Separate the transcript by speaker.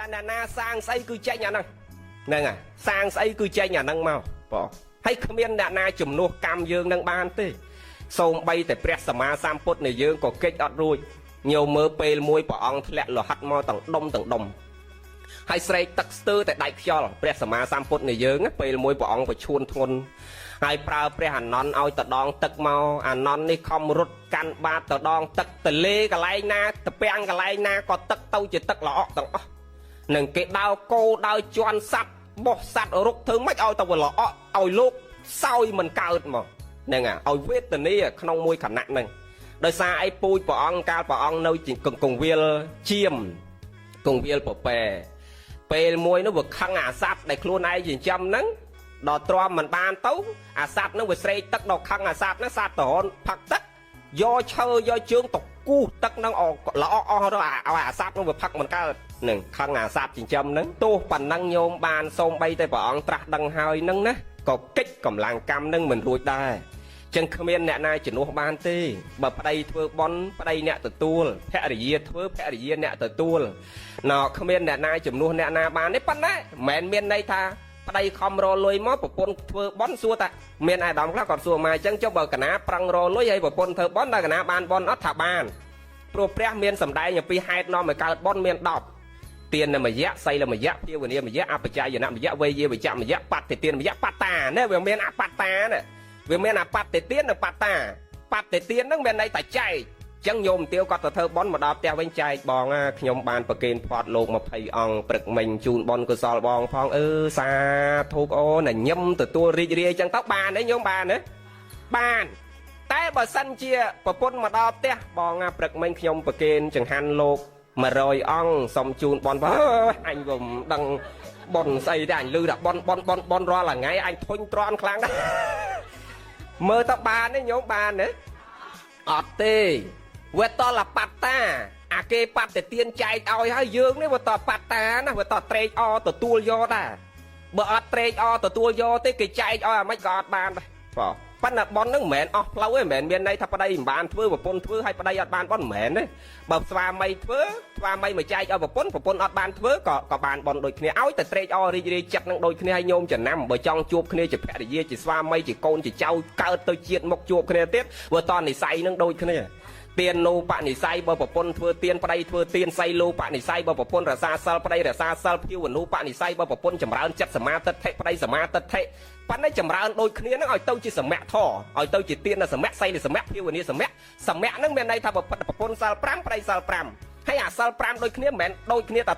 Speaker 1: តែណានាសាងស្អីគឺចេញអាហ្នឹងហ្នឹងហើយសាងស្អីគឺចេញអាហ្នឹងមកបងហើយគ្មានអ្នកណាជំនួសកម្មយើងនឹងបានទេសូម្បីតែព្រះសម្មាសម្ពុទ្ធនៃយើងក៏កិច្ចអត់រួចញោមមើលពេលមួយព្រះអង្គធ្លាក់លោហិតមកទាំងដុំហើយស្រែកទឹកស្ទើរតែដាច់ខ្យល់ព្រះសម្មាសម្ពុទ្ធនៃយើងពេលមួយព្រះអង្គប្រឈួនធ្ងន់ហើយប្រើព្រះអានន្ទឲ្យតដងទឹកមកអានន្ទនេះខំរត់កាន់បាតតដងទឹកទលេកន្លែងណាតពាំងកន្លែងណាក៏ទឹកទៅជាទឹកល្អក់ទាំងអស់នឹងគេដើរគោដើរជន់សัตว์បោះសัตว์រុកធ្វើម៉េចឲ្យទៅល្អក់ឲ្យលោកសោយមិនកើតមកហ្នឹងឲ្យវេទនាក្នុងមួយខណៈហ្នឹងដោយសារអីពូជព្រះអង្គកាលព្រះអង្គនៅកងវិលជាមកងវិលប្រប៉ែពេលមួយនោះវាខឹងអាសត្វដែលខ្លួនឯងចិញ្ចឹមហ្នឹងដល់ទ្រាំមិនបានទៅអាសត្វហ្នឹងវាស្រែកទឹកដល់ខឹងអាសត្វហ្នឹងសត្វតរនផឹកទឹកយកឈើយកជើងទៅគូសទឹកហ្នឹងល្អអស់ទៅឲ្យអាសត្វហ្នឹងវាផឹកមិនកើតនឹងខឹងអាសត្វចិញ្ចឹមហ្នឹងទោះប៉ុណ្ណឹងញោមបានសូម្បីតែព្រះអង្គត្រាស់ដឹងហើយហ្នឹងណាក៏កិច្ចកម្លាំងកម្មហ្នឹងមិនរួចដែរចឹងគ្មានអ្នកណាជំនួសបានទេបើប្តីធ្វើបន់ប្តីអ្នកទទួលភរិយាធ្វើភរិយាអ្នកទទួលណ៎គ្មានអ្នកណាជំនួសអ្នកណាបានទេប៉ុន្តែមិនមែនមានន័យថាប្តីខំរលុយមកប្រពន្ធធ្វើបន់សួរតាមានអាដាមខ្លះគាត់សួរមកអញ្ចឹងចុះបើកណាប្រឹងរលុយឲ្យប្រពន្ធធ្វើបន់តើកណាបានបន់អត់ថាបានព្រោះព្រះមានសម្ដែងអំពីហេតុនាំឲ្យកើតបន់មាន10ទានមយៈសីលមយៈភាវនាមយៈអបច្ចយនមយៈវេយវិជ្ជមយៈបត្តិទានមយៈបត្តាណាវាមានអបត្តាណាវាមានអបត្តិទាននិងបត្តាបត្តិទានហ្នឹងមានន័យតែចែកអញ្ចឹងញោមទាវគាត់ទៅធ្វើបន់មកដល់ផ្ទះវិញចែកបងខ្ញុំបានប្រគេនផាត់លោក20អង្គព្រឹកមិញជូនបន់កុសលបងផងសាធុកអូនញឹមទទួលរីករាយអញ្ចឹងទៅបានទេញោមបានទេបានតែបើសិនជាប្រពន្ធមកដល់ផ្ទះបងព្រឹកមិញខ្ញុំប្រគេនចង្ហាន់លោក100អង្គសុំជូនបន់អញក៏មិនដឹងបន់ស្អីទេអញលឺថាបន់រាល់ថ្ងៃអញធុញទ្រាន់ខ្លាំងណាស់មើលទៅបានទេញោមបានទេអត់ទេវាតលបត្តាអាគេបត្តិទានចែកឲ្យហើយយើងនេះវាតបត្តាណាវាតត្រេកអទទួលយកដែរបើអត់ត្រេកអទទួលយកទេគេចែកឲ្យអាម៉េចក៏អត់បានដែរបងប៉ុន្តែប៉ុនហ្នឹងមិនមែនអស់ផ្លូវទេមិនមែនមានន័យថាប្តីមិនបានធ្វើប្រពន្ធធ្វើហើយប្តីអត់បានប៉ុនមិនមែនទេបើស្វាមីធ្វើស្វាមីមកចែកឲ្យប្រពន្ធអត់បានធ្វើក៏បានប៉ុនដូចគ្នាឲ្យតែត្រេកអររីករាយចិត្តនឹងដូចគ្នាឲ្យញោមចំណាំបើចង់ជួបគ្នាជាភរិយាជាស្វាមីជាកូនជាចៅកើតទៅជាតិមកជួបគ្នាទៀតវាតនិស័យនឹងដូចគ្នាទានលោបនិស័យបើប្រពន្ធធ្វើទានប្តីធ្វើទានស័យលោបនិស័យបើប្រពន្ធរសាសិលប្តីរសាសិលភាវនុបនិស័យបើប្រពន្ធចម្រើនចិត្តសមាទិដ្ឋិប្តីសមាទិដ្ឋិប៉ុន្តែចម្រើនដូចគ្នានឹងឲ្យទៅជាសមៈធរឲ្យទៅជាទានសមៈស័យសមៈភាវនាសមៈហ្នឹងមានន័យថាប្រពន្ធសិល5ប្តីសិល5ហើយអាសិល5ដូចគ្នាមិនមែនដូចគ្នាតែ